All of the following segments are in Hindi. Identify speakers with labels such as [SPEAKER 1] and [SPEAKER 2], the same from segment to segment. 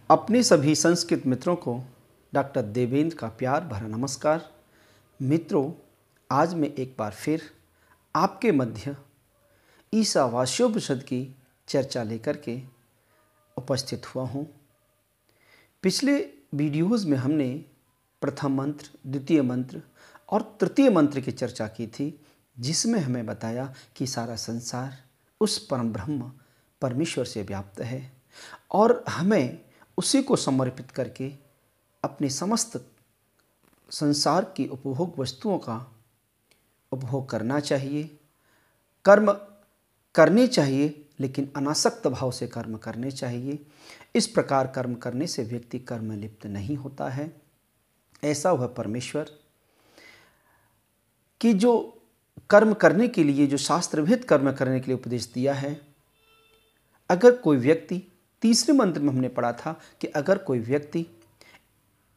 [SPEAKER 1] अपने सभी संस्कृत मित्रों को डॉक्टर देवेंद्र का प्यार भरा नमस्कार। मित्रों, आज मैं एक बार फिर आपके मध्य ईशावास्योपनिषद की चर्चा लेकर के उपस्थित हुआ हूँ। पिछले वीडियोज़ में हमने प्रथम मंत्र, द्वितीय मंत्र और तृतीय मंत्र की चर्चा की थी, जिसमें हमें बताया कि सारा संसार उस परम ब्रह्म परमेश्वर से व्याप्त है और हमें उसी को समर्पित करके अपने समस्त संसार की उपभोग वस्तुओं का उपभोग करना चाहिए। कर्म करने चाहिए, लेकिन अनासक्त भाव से कर्म करने चाहिए। इस प्रकार कर्म करने से व्यक्ति कर्म में लिप्त नहीं होता है। ऐसा वह परमेश्वर कि जो कर्म करने के लिए, जो शास्त्रविहित कर्म करने के लिए उपदेश दिया है, अगर कोई व्यक्ति, तीसरे मंत्र में हमने पढ़ा था कि अगर कोई व्यक्ति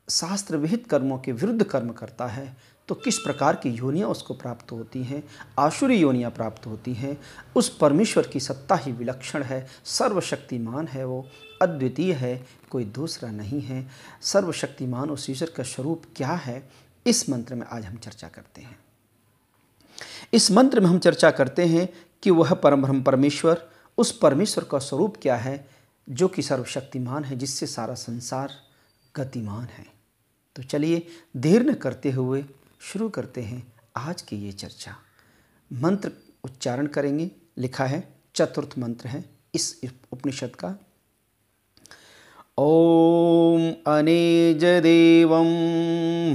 [SPEAKER 1] शास्त्र विहित कर्मों के विरुद्ध कर्म करता है तो किस प्रकार की योनियाँ उसको प्राप्त होती हैं, आसुरी योनियाँ प्राप्त होती हैं। उस परमेश्वर की सत्ता ही विलक्षण है, सर्वशक्तिमान है, वो अद्वितीय है, कोई दूसरा नहीं है। सर्वशक्तिमान उस ईश्वर का स्वरूप क्या है, इस मंत्र में आज हम चर्चा करते हैं। इस मंत्र में हम चर्चा करते हैं कि वह परम ब्रह्म परमेश्वर, उस परमेश्वर का स्वरूप क्या है जो कि सर्वशक्तिमान है, जिससे सारा संसार गतिमान है। तो चलिए देर न करते हुए शुरू करते हैं आज की ये चर्चा। मंत्र उच्चारण करेंगे। लिखा है, चतुर्थ मंत्र है इस उपनिषद का। ओम अनेजदेवं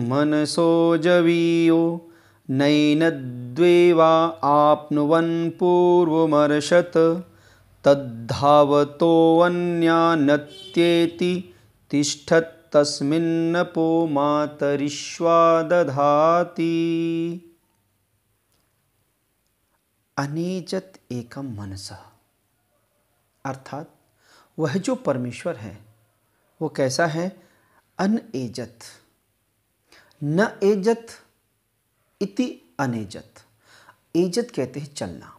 [SPEAKER 1] मनसो जवीयो नैनद्वेवा आपनुवन् पूर्वमर्षत् तद्धावतोऽन्यानत्येति तिष्ठत्तस्मिन्नपो मातरिश्वा दधाति। अनेजत एकम मनसः, अर्थात वह जो परमेश्वर है वो कैसा है? अनएजत, न एजत इति अनेजत। एजत कहते हैं चलना,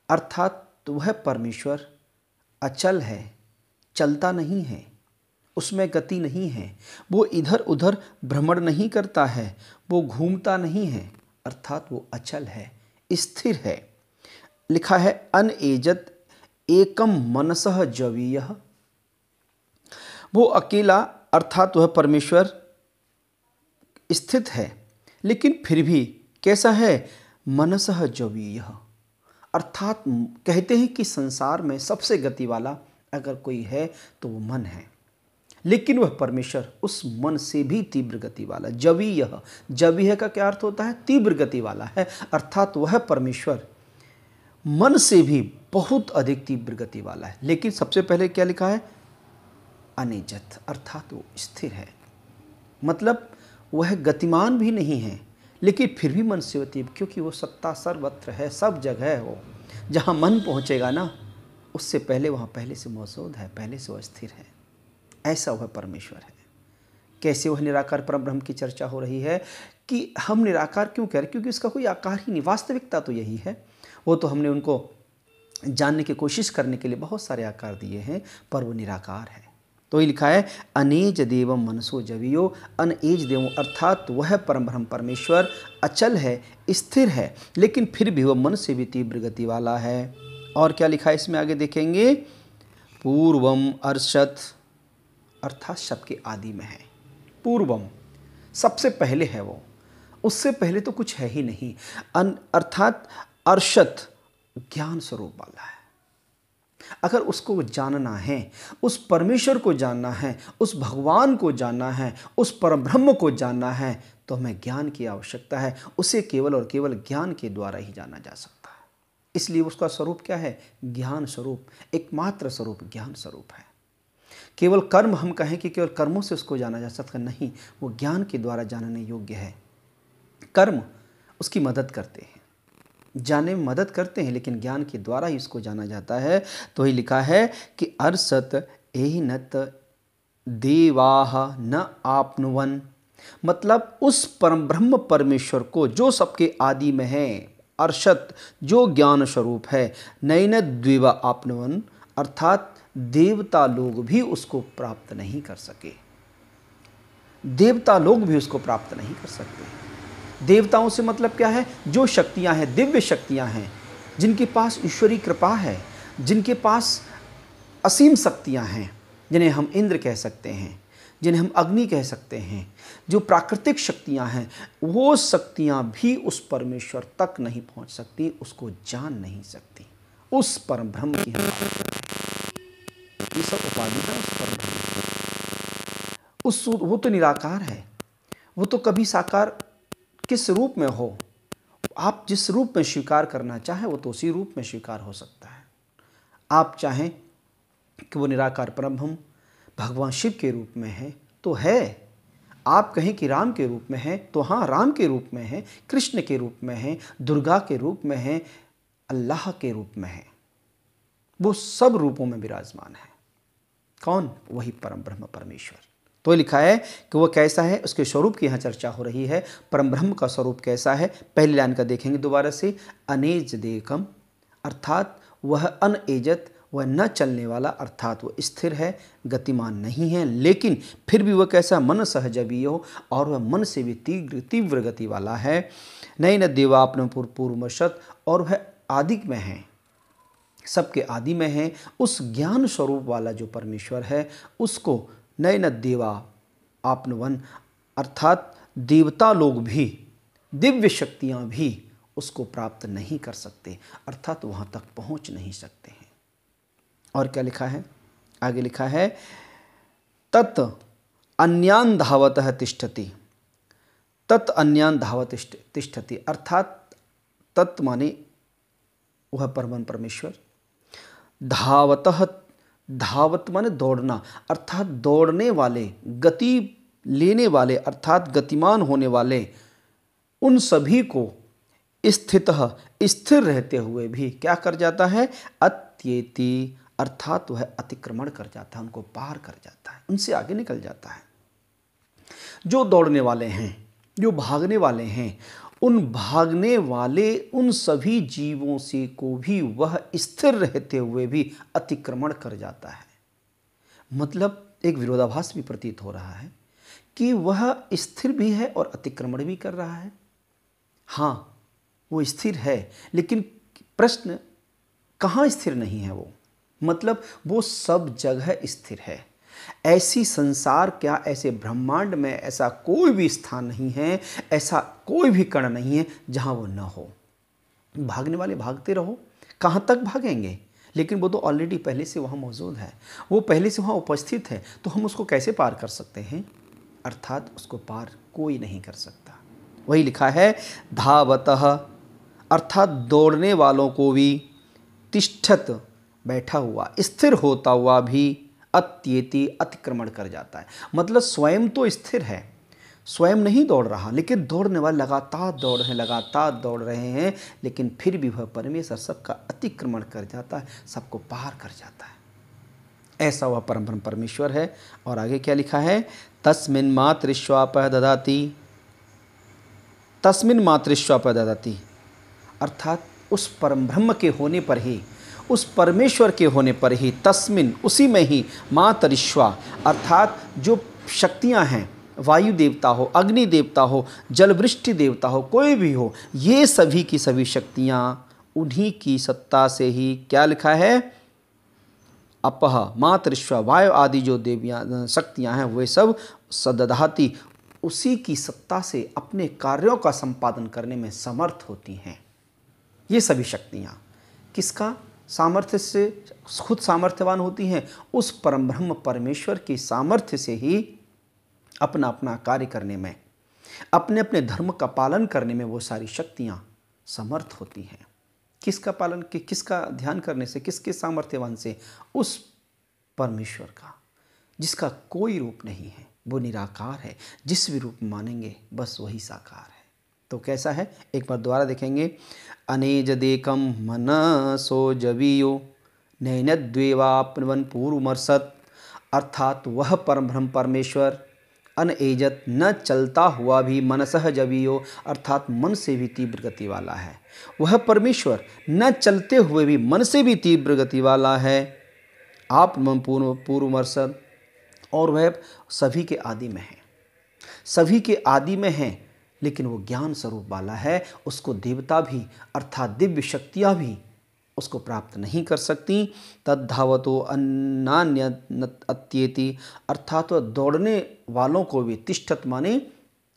[SPEAKER 1] अर्थात तो वह परमेश्वर अचल है, चलता नहीं है, उसमें गति नहीं है, वो इधर उधर भ्रमण नहीं करता है, वो घूमता नहीं है, अर्थात वो अचल है, स्थिर है। लिखा है अनएजत एकम मनसः जवीयः, वो अकेला, अर्थात वह परमेश्वर स्थित है, लेकिन फिर भी कैसा है? मनसः जवीयः, अर्थात कहते हैं कि संसार में सबसे गति वाला अगर कोई है तो वो मन है, लेकिन वह परमेश्वर उस मन से भी तीव्र गति वाला। जवीयः, जवीयः का क्या अर्थ होता है? तीव्र गति वाला है, अर्थात वह परमेश्वर मन से भी बहुत अधिक तीव्र गति वाला है। लेकिन सबसे पहले क्या लिखा है? अनेजत, अर्थात वो स्थिर है, मतलब वह गतिमान भी नहीं है, लेकिन फिर भी मन से होती है, क्योंकि वो सत्ता सर्वत्र है, सब जगह है। वो जहाँ मन पहुँचेगा ना, उससे पहले वहाँ पहले से मौजूद है, पहले से वह स्थिर है। ऐसा वह परमेश्वर है। कैसे वह निराकार परम ब्रह्म की चर्चा हो रही है कि हम निराकार क्यों कह रहे? क्योंकि उसका कोई आकार ही नहीं, वास्तविकता तो यही है। वो तो हमने उनको जानने की कोशिश करने के लिए बहुत सारे आकार दिए हैं, पर वो निराकार है। तो ये लिखा है अनेज देवम मनसो जवीयो, अनएज देवो, अर्थात वह परम ब्रह्म परमेश्वर अचल है, स्थिर है, लेकिन फिर भी वह मन से भी तीव्र गति वाला है। और क्या लिखा है इसमें आगे देखेंगे? पूर्वम अर्षत, अर्थात शत के आदि में है। पूर्वम, सबसे पहले है वो, उससे पहले तो कुछ है ही नहीं। अर्थात अर्षत, ज्ञान स्वरूप वाला है। अगर उसको जानना है, उस परमेश्वर को जानना है, उस भगवान को जानना है, उस परब्रह्म को जानना है, तो हमें ज्ञान की आवश्यकता है। उसे केवल और केवल ज्ञान के द्वारा ही जाना जा सकता है। इसलिए उसका स्वरूप क्या है? ज्ञान स्वरूप, एकमात्र स्वरूप ज्ञान स्वरूप है। केवल कर्म हम कहें कि केवल कर्मों से उसको जाना जा सकता नहीं, वो ज्ञान के द्वारा जानने योग्य है। कर्म उसकी मदद करते हैं, जानने में मदद करते हैं, लेकिन ज्ञान के द्वारा ही उसको जाना जाता है। तो ही लिखा है कि अर्षत एहिनत देवाः न आपनुवन, मतलब उस परम ब्रह्म परमेश्वर को जो सबके आदि में है, अर्षत जो ज्ञान स्वरूप है, नैन द्विवा आपनुवन, अर्थात देवता लोग भी उसको प्राप्त नहीं कर सके। देवता लोग भी उसको प्राप्त नहीं कर सकते। देवताओं से मतलब क्या है? जो शक्तियां हैं, दिव्य शक्तियां हैं, जिनके पास ईश्वरीय कृपा है, जिनके पास असीम शक्तियां हैं, जिन्हें हम इंद्र कह सकते हैं, जिन्हें हम अग्नि कह सकते हैं, जो प्राकृतिक शक्तियां हैं, वो शक्तियां भी उस परमेश्वर तक नहीं पहुंच सकती, उसको जान नहीं सकती। उस परम ब्रह्म की हम बात करते हैं। ये सब उपाधि है उस परम ब्रह्म की। वो तो निराकार है, वो तो कभी साकार किस रूप में हो, आप जिस रूप में स्वीकार करना चाहें वो तो उसी रूप में स्वीकार हो सकता है। आप चाहें कि वो निराकार परम ब्रह्म भगवान शिव के रूप में है तो है, आप कहें कि राम के रूप में है तो हाँ, राम के रूप में है, कृष्ण के रूप में है, दुर्गा के रूप में है, अल्लाह के रूप में है, वो सब रूपों में विराजमान है। कौन? वही परम ब्रह्म परमेश्वर। तो लिखा है कि वह कैसा है, उसके स्वरूप की यहाँ चर्चा हो रही है। परम ब्रह्म का स्वरूप कैसा है? पहली लाइन का देखेंगे दोबारा से। अनेज देकम, अर्थात वह अनएजत, वह न चलने वाला, अर्थात वह स्थिर है, गतिमान नहीं है, लेकिन फिर भी वह कैसा? मन सहजवीय हो, और वह मन से भी तीव्र गति वाला है। नैन देवापन पूर्वशत, और वह आदि में है, सबके आदि में है। उस ज्ञान स्वरूप वाला जो परमेश्वर है उसको नैन देवा आपनवन, अर्थात देवता लोग भी, दिव्य शक्तियाँ भी उसको प्राप्त नहीं कर सकते, अर्थात वहाँ तक पहुँच नहीं सकते हैं। और क्या लिखा है? आगे लिखा है तत् अन्यान धावतः तिष्ठति, तत् अन्यान धावत तिष्ठति, अर्थात तत् माने वह परम परमेश्वर, धावतः, धावत माने दौड़ना, अर्थात दौड़ने वाले, गति लेने वाले, अर्थात गतिमान होने वाले, उन सभी को स्थितः, स्थिर रहते हुए भी क्या कर जाता है? अत्येति, अर्थात वह अतिक्रमण कर जाता है, उनको पार कर जाता है, उनसे आगे निकल जाता है। जो दौड़ने वाले हैं, जो भागने वाले हैं, उन भागने वाले उन सभी जीवों से को भी वह स्थिर रहते हुए भी अतिक्रमण कर जाता है। मतलब एक विरोधाभास भी प्रतीत हो रहा है कि वह स्थिर भी है और अतिक्रमण भी कर रहा है। हाँ, वो स्थिर है, लेकिन प्रश्न कहाँ स्थिर नहीं है वो? मतलब वो सब जगह स्थिर है। ऐसी संसार क्या, ऐसे ब्रह्मांड में ऐसा कोई भी स्थान नहीं है, ऐसा कोई भी कण नहीं है जहाँ वो न हो। भागने वाले भागते रहो, कहाँ तक भागेंगे? लेकिन वो तो ऑलरेडी पहले से वहाँ मौजूद है, वो पहले से वहाँ उपस्थित है, तो हम उसको कैसे पार कर सकते हैं? अर्थात उसको पार कोई नहीं कर सकता। वही लिखा है धावतः, अर्थात दौड़ने वालों को भी, तिष्ठत, बैठा हुआ, स्थिर होता हुआ भी, अत्येति, अतिक्रमण कर जाता है। मतलब स्वयं तो स्थिर है, स्वयं नहीं दौड़ रहा, लेकिन दौड़ने वाले लगातार दौड़ रहे हैं, लगातार दौड़ रहे हैं, लेकिन फिर भी वह परमेश्वर सबका अतिक्रमण कर जाता है, सबको पार कर जाता है। ऐसा वह परम ब्रह्म परमेश्वर है। और आगे क्या लिखा है? तस्मिन् मातृश्वापः ददाति, तस्मिन् मातृश्वापः ददाति, अर्थात उस परम ब्रह्म के होने पर ही, उस परमेश्वर के होने पर ही, तस्मिन, उसी में ही, मातरिश्वा, अर्थात जो शक्तियां हैं, वायु देवता हो, अग्नि देवता हो, जलवृष्टि देवता हो, कोई भी हो, ये सभी की सभी शक्तियां उन्हीं की सत्ता से ही, क्या लिखा है? अपह मातरिश्वा, वायु आदि जो देवियाँ शक्तियाँ हैं वे सब सदधाती, उसी की सत्ता से अपने कार्यों का संपादन करने में समर्थ होती हैं। ये सभी शक्तियाँ किसका सामर्थ्य से खुद सामर्थ्यवान होती हैं? उस परम ब्रह्म परमेश्वर की सामर्थ्य से ही अपना अपना कार्य करने में, अपने अपने धर्म का पालन करने में वो सारी शक्तियाँ समर्थ होती हैं। किसका पालन, किसका ध्यान करने से, किसके सामर्थ्यवान से? उस परमेश्वर का, जिसका कोई रूप नहीं है, वो निराकार है, जिस भी रूप मानेंगे बस वही साकार है। तो कैसा है? एक बार दोबारा देखेंगे। अनेज देकम मनसो जवीयो नैनद्वेवापन पूर्वमर्सत, अर्थात वह परम ब्रह्म परमेश्वर अनएजत, न चलता हुआ भी, मनसह जवीयो, अर्थात मन से भी तीव्र गति वाला है। वह परमेश्वर न चलते हुए भी मन से भी तीव्र गति वाला है। आप पूर्वमर्शद, और वह सभी के आदि में है। सभी के आदि में है, लेकिन वो ज्ञान स्वरूप वाला है। उसको देवता भी अर्थात दिव्य शक्तियाँ भी उसको प्राप्त नहीं कर सकती। तद्धावतो अन्नान्य अत्येति, अर्थात वह दौड़ने वालों को भी, तिष्ठत माने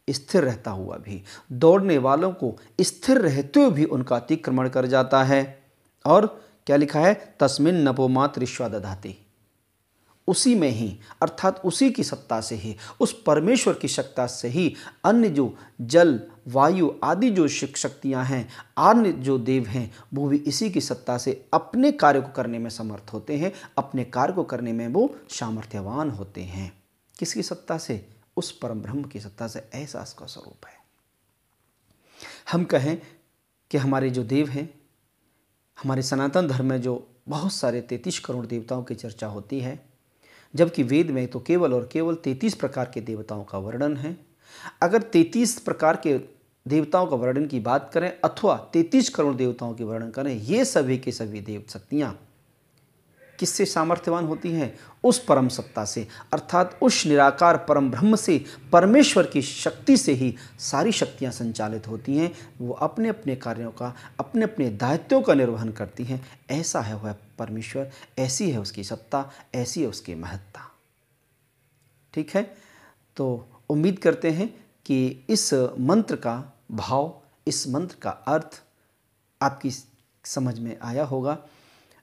[SPEAKER 1] स्थिर रहता हुआ भी, दौड़ने वालों को स्थिर रहते हुए भी उनका अतिक्रमण कर जाता है। और क्या लिखा है, तस्मिन् नभोमात्र ईश्वर दधाति, उसी में ही अर्थात उसी की सत्ता से ही, उस परमेश्वर की सत्ता से ही अन्य जो जल वायु आदि जो शक्तियाँ हैं, अन्य जो देव हैं, वो भी इसी की सत्ता से अपने कार्य को करने में समर्थ होते हैं, अपने कार्य को करने में वो सामर्थ्यवान होते हैं। किसकी सत्ता से? उस परम ब्रह्म की सत्ता से। ऐसा इसका स्वरूप है। हम कहें कि हमारे जो देव हैं, हमारे सनातन धर्म में जो बहुत सारे 33 करोड़ देवताओं की चर्चा होती है, जबकि वेद में तो केवल और केवल 33 प्रकार के देवताओं का वर्णन है। अगर 33 प्रकार के देवताओं का वर्णन की बात करें अथवा 33 करोड़ देवताओं की वर्णन करें, ये सभी के सभी देव शक्तियाँ किससे सामर्थ्यवान होती हैं? उस परम सत्ता से, अर्थात उस निराकार परम ब्रह्म से, परमेश्वर की शक्ति से ही सारी शक्तियां संचालित होती हैं। वो अपने अपने कार्यों का, अपने अपने दायित्वों का निर्वहन करती हैं। ऐसा है वह परमेश्वर, ऐसी है उसकी सत्ता, ऐसी है उसकी महत्ता। ठीक है, तो उम्मीद करते हैं कि इस मंत्र का भाव, इस मंत्र का अर्थ आपकी समझ में आया होगा।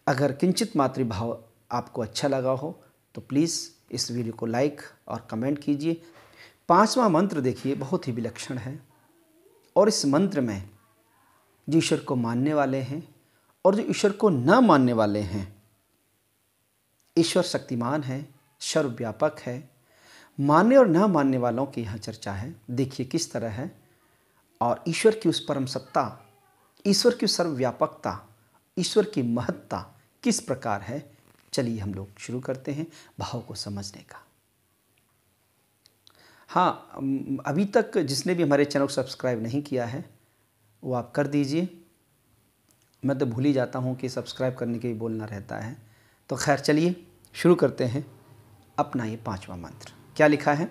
[SPEAKER 1] अगर किंचित मात्र भाव आपको अच्छा लगा हो तो प्लीज़ इस वीडियो को लाइक और कमेंट कीजिए। 5वां मंत्र देखिए, बहुत ही विलक्षण है। और इस मंत्र में जो ईश्वर को मानने वाले हैं और जो ईश्वर को न मानने वाले हैं, ईश्वर शक्तिमान है, सर्वव्यापक है। मानने और न मानने वालों की यहाँ चर्चा है। देखिए किस तरह है, और ईश्वर की उस परम सत्ता, ईश्वर की सर्वव्यापकता, ईश्वर की महत्ता किस प्रकार है। चलिए हम लोग शुरू करते हैं भाव को समझने का। हाँ, अभी तक जिसने भी हमारे चैनल को सब्सक्राइब नहीं किया है वो आप कर दीजिए। मैं तो भूल ही जाता हूँ कि सब्सक्राइब करने के लिए बोलना रहता है। तो खैर चलिए शुरू करते हैं अपना ये 5वां मंत्र। क्या लिखा है?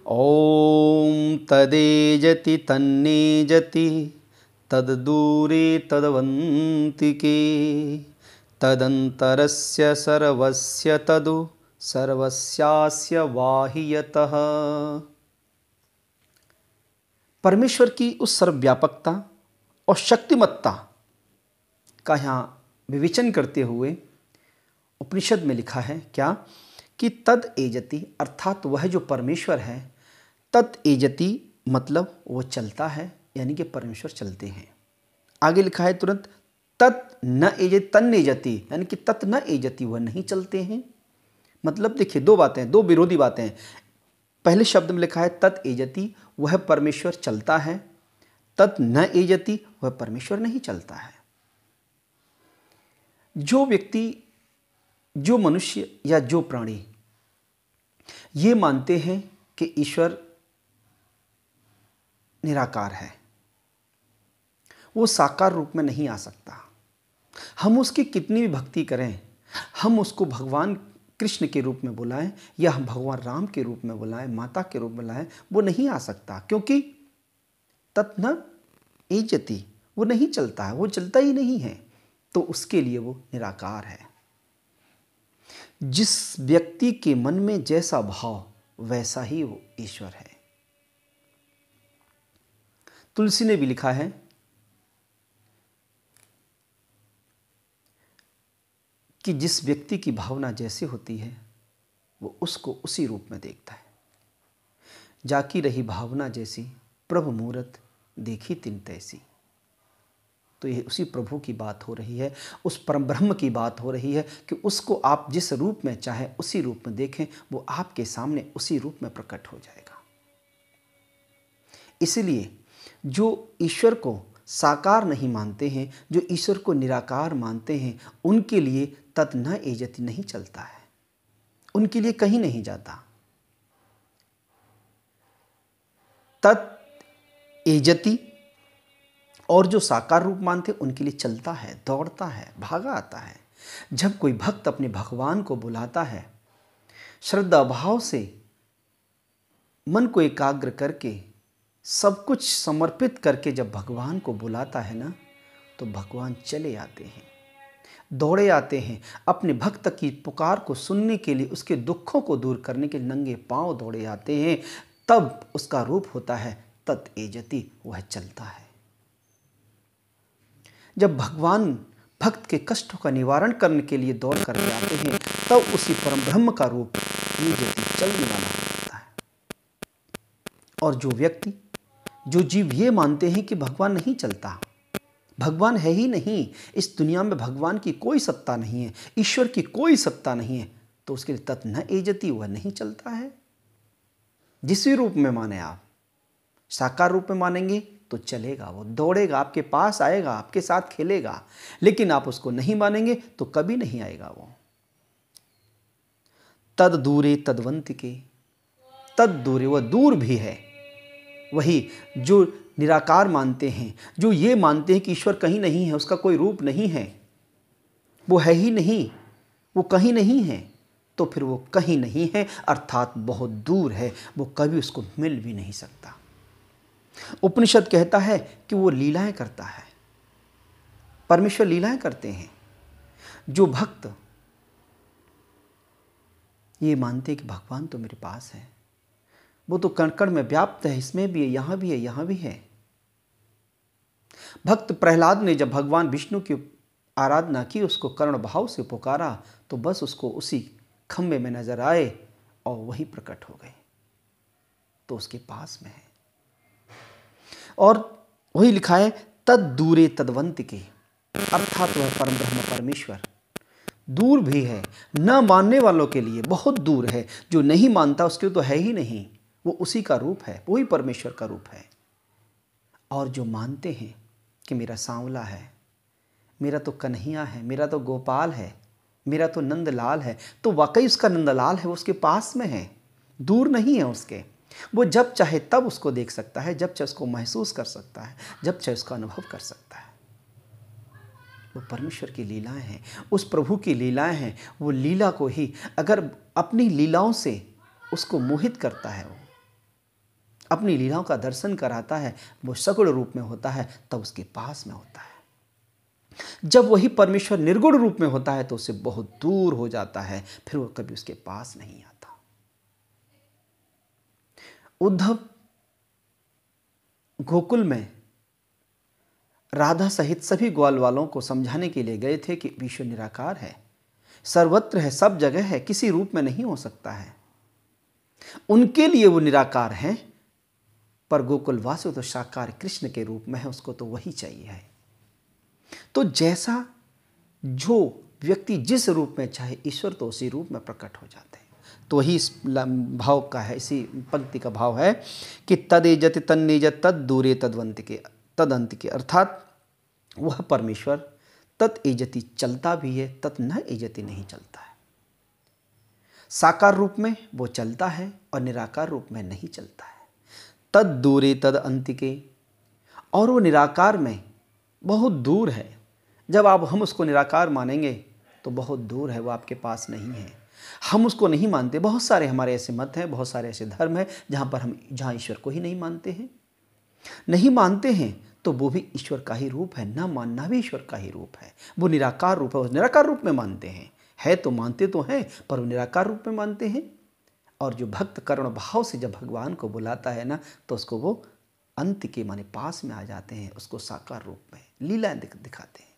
[SPEAKER 1] ओम तदेजति तन्नेजति तद्दूरे तदवन्तिके तदंतरस्य सर्वस्य तदु सर्वस्यास्य वाहियतः। परमेश्वर की उस सर्वव्यापकता और शक्तिमत्ता का यहाँ विवेचन करते हुए उपनिषद में लिखा है क्या, कि तद एजति, अर्थात वह जो परमेश्वर है, तत् एजति मतलब वो चलता है, यानी कि परमेश्वर चलते हैं। आगे लिखा है तुरंत तत् न एजति तन्न एजति, यानी कि तत् न एजति, वह नहीं चलते हैं। मतलब देखिए दो बातें, दो विरोधी बातें हैं। पहले शब्द में लिखा है तत् एजति, वह परमेश्वर चलता है। तत् न एजति, वह परमेश्वर नहीं चलता है। जो व्यक्ति, जो मनुष्य या जो प्राणी ये मानते हैं कि ईश्वर निराकार है, वो साकार रूप में नहीं आ सकता। हम उसकी कितनी भी भक्ति करें, हम उसको भगवान कृष्ण के रूप में बुलाएं या हम भगवान राम के रूप में बुलाएं, माता के रूप में बुलाएं, वो नहीं आ सकता, क्योंकि तत् न एजति, वो नहीं चलता है, वो चलता ही नहीं है। तो उसके लिए वो निराकार है। जिस व्यक्ति के मन में जैसा भाव, वैसा ही वो ईश्वर है। तुलसी ने भी लिखा है कि जिस व्यक्ति की भावना जैसी होती है वो उसको उसी रूप में देखता है। जाकी रही भावना जैसी, प्रभु मूरत देखी तिन तैसी। तो ये उसी प्रभु की बात हो रही है, उस परम ब्रह्म की बात हो रही है कि उसको आप जिस रूप में चाहे उसी रूप में देखें, वो आपके सामने उसी रूप में प्रकट हो जाएगा। इसलिए जो ईश्वर को साकार नहीं मानते हैं, जो ईश्वर को निराकार मानते हैं, उनके लिए तत् न एजति नहीं चलता है, उनके लिए कहीं नहीं जाता। तत् एजति, और जो साकार रूप मानते उनके लिए चलता है, दौड़ता है, भागा आता है। जब कोई भक्त अपने भगवान को बुलाता है, श्रद्धा भाव से मन को एकाग्र करके सब कुछ समर्पित करके जब भगवान को बुलाता है ना, तो भगवान चले आते हैं, दौड़े आते हैं। अपने भक्त की पुकार को सुनने के लिए, उसके दुखों को दूर करने के लिए नंगे पांव दौड़े आते हैं। तब उसका रूप होता है तत् एजति, वह चलता है। जब भगवान भक्त के कष्टों का निवारण करने के लिए दौड़ करके आते हैं, तब उसी परम ब्रह्म का रूप एजति, चलने वाला होता है। और जो व्यक्ति, जो जीव ये मानते हैं कि भगवान नहीं चलता, भगवान है ही नहीं, इस दुनिया में भगवान की कोई सत्ता नहीं है, ईश्वर की कोई सत्ता नहीं है, तो उसके लिए तत् न एजति, वह नहीं चलता है। जिस भी रूप में माने आप, साकार रूप में मानेंगे तो चलेगा, वो दौड़ेगा, आपके पास आएगा, आपके साथ खेलेगा। लेकिन आप उसको नहीं मानेंगे तो कभी नहीं आएगा वो। तद दूरे तद्वंतिके, तद दूरे, वह दूर भी है। वही जो निराकार मानते हैं, जो ये मानते हैं कि ईश्वर कहीं नहीं है, उसका कोई रूप नहीं है, वो है ही नहीं, वो कहीं नहीं है, तो फिर वो कहीं नहीं है अर्थात बहुत दूर है, वो कभी उसको मिल भी नहीं सकता। उपनिषद कहता है कि वो लीलाएं करता है, परमेश्वर लीलाएं करते हैं। जो भक्त ये मानते हैं कि भगवान तो मेरे पास है, वो तो कण कण में व्याप्त है, इसमें भी है, यहां भी है, यहां भी है। भक्त प्रहलाद ने जब भगवान विष्णु की आराधना की, उसको कर्ण भाव से पुकारा, तो बस उसको उसी खंबे में नजर आए और वही प्रकट हो गए, तो उसके पास में है। और वही लिखा है तद दूरे तद्वंतिके, अर्थात वह परम ब्रह्म परमेश्वर दूर भी है, न मानने वालों के लिए बहुत दूर है। जो नहीं मानता उसके लिए तो है ही नहीं, वो उसी का रूप है, वही परमेश्वर का रूप है। और जो मानते हैं कि मेरा सांवला है, मेरा तो कन्हैया है, मेरा तो गोपाल है, मेरा तो नंदलाल है, तो वाकई उसका नंदलाल है, वो उसके पास में है, दूर नहीं है उसके। वो जब चाहे तब उसको देख सकता है, जब चाहे उसको महसूस कर सकता है, जब चाहे उसका अनुभव कर सकता है। वो परमेश्वर की लीलाएं हैं, उस प्रभु की लीलाएं हैं। वो लीला को ही अगर अपनी लीलाओं से उसको मोहित करता है, वो अपनी लीलाओं का दर्शन कराता है, वो सगुण रूप में होता है, तब उसके पास में होता है। जब वही परमेश्वर निर्गुण रूप में होता है तो उससे बहुत दूर हो जाता है, फिर वो कभी उसके पास नहीं आता। उद्धव गोकुल में राधा सहित सभी ग्वाल वालों को समझाने के लिए गए थे कि ईश्वर निराकार है, सर्वत्र है, सब जगह है, किसी रूप में नहीं हो सकता है। उनके लिए वो निराकार है, पर गोकुलवासी तो साकार कृष्ण के रूप में है, उसको तो वही चाहिए है। तो जैसा जो व्यक्ति जिस रूप में चाहे, ईश्वर तो उसी रूप में प्रकट हो जाते हैं। तो वही इस भाव का है, इसी पंक्ति का भाव है कि तदेजति तन्नेजत तद दूरे तद्वंतिके तदंतिके, अर्थात वह परमेश्वर तत् एजति चलता भी है, तत् न एजति नहीं चलता है। साकार रूप में वो चलता है और निराकार रूप में नहीं चलता है। तद दूरे तद अंतिके, और वो निराकार में बहुत दूर है। जब आप हम उसको निराकार मानेंगे तो बहुत दूर है, वो आपके पास नहीं है। हम उसको नहीं मानते। बहुत सारे हमारे ऐसे मत हैं, बहुत सारे ऐसे धर्म हैं जहाँ ईश्वर को ही नहीं मानते हैं। नहीं मानते हैं तो वो भी ईश्वर का ही रूप है, ना मानना भी ईश्वर का ही रूप है। वो निराकार रूप है, वो निराकार रूप में मानते हैं, है तो मानते तो हैं, पर वो निराकार रूप में मानते हैं। और जो भक्त करुण भाव से जब भगवान को बुलाता है ना, तो उसको वो अंत के माने पास में आ जाते हैं, उसको साकार रूप में लीलाएं दिखाते हैं।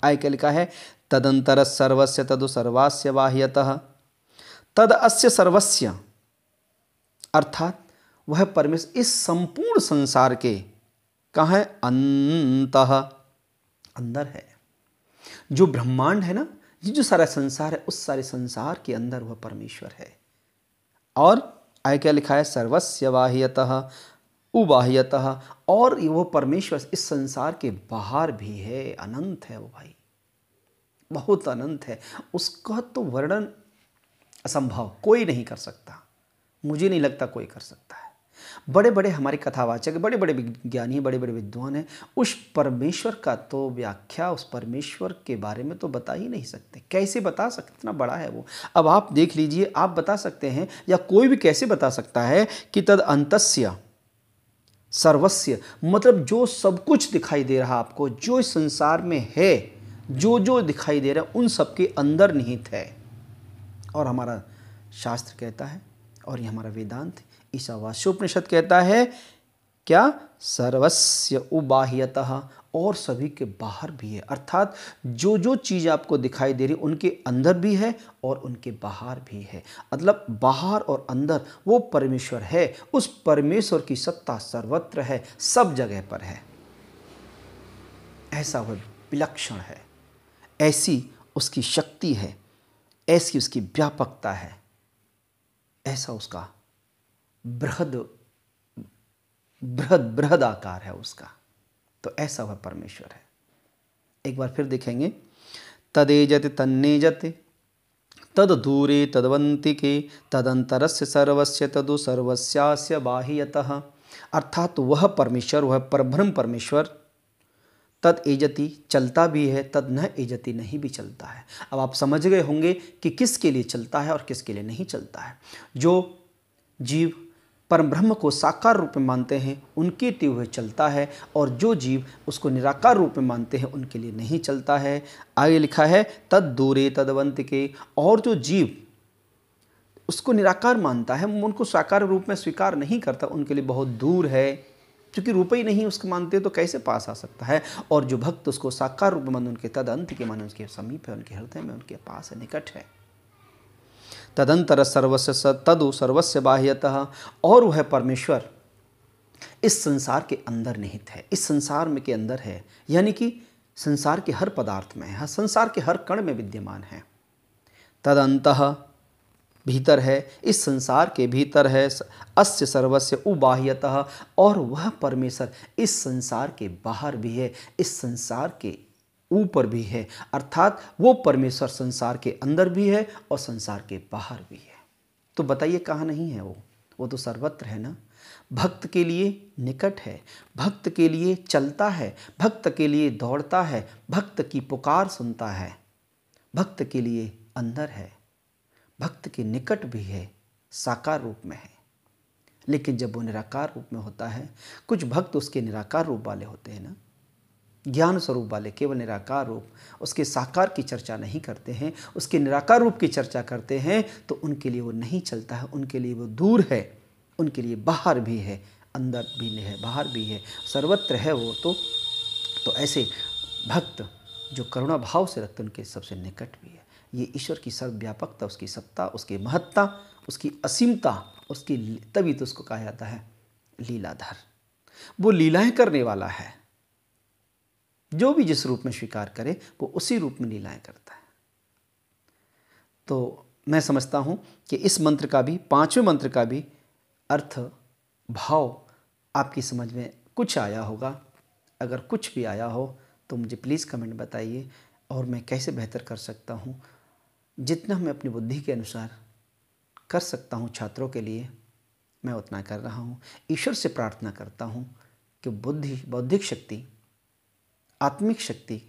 [SPEAKER 1] आय क्या लिखा है, तदंतर सर्वस्य तदु सर्वास्य बाह्यतः तद अस्य सर्वस्य, अर्थात वह परमेश्वर इस संपूर्ण संसार के कहाँ है, अंतः, अंदर है। जो ब्रह्मांड है ना, जो सारा संसार है, उस सारे संसार के अंदर वह परमेश्वर है। और आय क्या लिखा है, सर्वस्य बाह्यतः उबाह्यतः, और वो परमेश्वर इस संसार के बाहर भी है, अनंत है वो भाई, बहुत अनंत है। उसका तो वर्णन असंभव, कोई नहीं कर सकता, मुझे नहीं लगता कोई कर सकता है। बड़े बड़े हमारे कथावाचक, बड़े बड़े विज्ञानी, बड़े बड़े विद्वान हैं, उस परमेश्वर का तो व्याख्या, उस परमेश्वर के बारे में तो बता ही नहीं सकते। कैसे बता सकते, इतना बड़ा है वो। अब आप देख लीजिए, आप बता सकते हैं या कोई भी कैसे बता सकता है कि तद अंतस्य सर्वस्य, मतलब जो सब कुछ दिखाई दे रहा आपको, जो इस संसार में है, जो जो दिखाई दे रहा है, उन सबके अंदर निहित है। और हमारा शास्त्र कहता है, और ये हमारा वेदांत ईशावास्योपनिषद कहता है क्या, सर्वस्य उबाह्यतः, और सभी के बाहर भी है। अर्थात जो जो चीज़ आपको दिखाई दे रही उनके अंदर भी है और उनके बाहर भी है। मतलब बाहर और अंदर वो परमेश्वर है। उस परमेश्वर की सत्ता सर्वत्र है, सब जगह पर है। ऐसा वह विलक्षण है, ऐसी उसकी शक्ति है, ऐसी उसकी व्यापकता है, ऐसा उसका बृहद बृहद बृहद आकार है उसका। तो ऐसा वह परमेश्वर है। एक बार फिर देखेंगे, तदेजति तन्नेजति तद दूरे तदवंतिके तदंतरस्य सर्वस्य तदु सर्वस्यास्य बाह्यतः। अर्थात वह परमेश्वर, वह परब्रह्म परमेश्वर तद एजति, चलता भी है, तद न एजति, नहीं भी चलता है। अब आप समझ गए होंगे कि किसके लिए चलता है और किसके लिए नहीं चलता है। जो जीव परब्रह्म को साकार रूप में मानते हैं उनके लिए वह चलता है, और जो जीव उसको निराकार रूप में मानते हैं उनके लिए नहीं चलता है। आगे लिखा है तद दूरे तदवंतिके, और जो जीव उसको निराकार मानता है, उनको साकार रूप में स्वीकार नहीं करता, उनके लिए बहुत दूर है, क्योंकि रूप ही नहीं उसको मानते तो कैसे पास आ सकता है। और जो भक्त उसको साकार रूप में माने, उनके तदंत के माने, उसके समीप है, उनके हृदय में, उनके पास है, निकट है। तदंतर सर्वस्य तदु सर्वस्य बाह्यतः, और वह परमेश्वर इस संसार के अंदर निहित है, इस संसार में के अंदर है, यानी कि संसार के हर पदार्थ में है, संसार के हर कण में विद्यमान है। तदंतः, भीतर है, इस संसार के भीतर है। अस्य सर्वस्य उबाह्यतः, और वह परमेश्वर इस संसार के बाहर भी है, इस संसार के ऊपर भी है। अर्थात वो परमेश्वर संसार के अंदर भी है और संसार के बाहर भी है। तो बताइए कहाँ नहीं है वो तो सर्वत्र है ना। भक्त के लिए निकट है, भक्त के लिए चलता है, भक्त के लिए दौड़ता है, भक्त की पुकार सुनता है, भक्त के लिए अंदर है, भक्त के निकट भी है, साकार रूप में है। लेकिन जब वो निराकार रूप में होता है, कुछ भक्त उसके निराकार रूप वाले होते हैं ना, ज्ञान स्वरूप वाले, केवल निराकार रूप, उसके साकार की चर्चा नहीं करते हैं, उसके निराकार रूप की चर्चा करते हैं, तो उनके लिए वो नहीं चलता है, उनके लिए वो दूर है, उनके लिए बाहर भी है, अंदर भी है, बाहर भी है, सर्वत्र है वो। तो ऐसे भक्त जो करुणा भाव से रखते हैं उनके सबसे निकट भी है। ये ईश्वर की सर्वव्यापकता, उसकी सत्ता, उसकी महत्ता, उसकी असीमता, उसकी, तभी तो उसको कहा जाता है लीलाधर। वो लीलाएं करने वाला है, जो भी जिस रूप में स्वीकार करे वो उसी रूप में लीलाएं करता है। तो मैं समझता हूँ कि इस मंत्र का भी, पांचवें मंत्र का भी अर्थ, भाव आपकी समझ में कुछ आया होगा। अगर कुछ भी आया हो तो मुझे प्लीज़ कमेंट बताइए, और मैं कैसे बेहतर कर सकता हूँ। जितना मैं अपनी बुद्धि के अनुसार कर सकता हूँ छात्रों के लिए, मैं उतना कर रहा हूँ। ईश्वर से प्रार्थना करता हूँ कि बौद्धिक शक्ति, आत्मिक शक्ति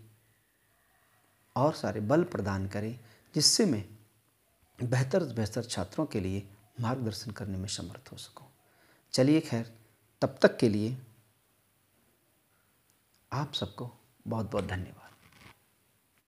[SPEAKER 1] और सारे बल प्रदान करें, जिससे मैं बेहतर से बेहतर छात्रों के लिए मार्गदर्शन करने में समर्थ हो सकूं। चलिए खैर, तब तक के लिए आप सबको बहुत बहुत धन्यवाद।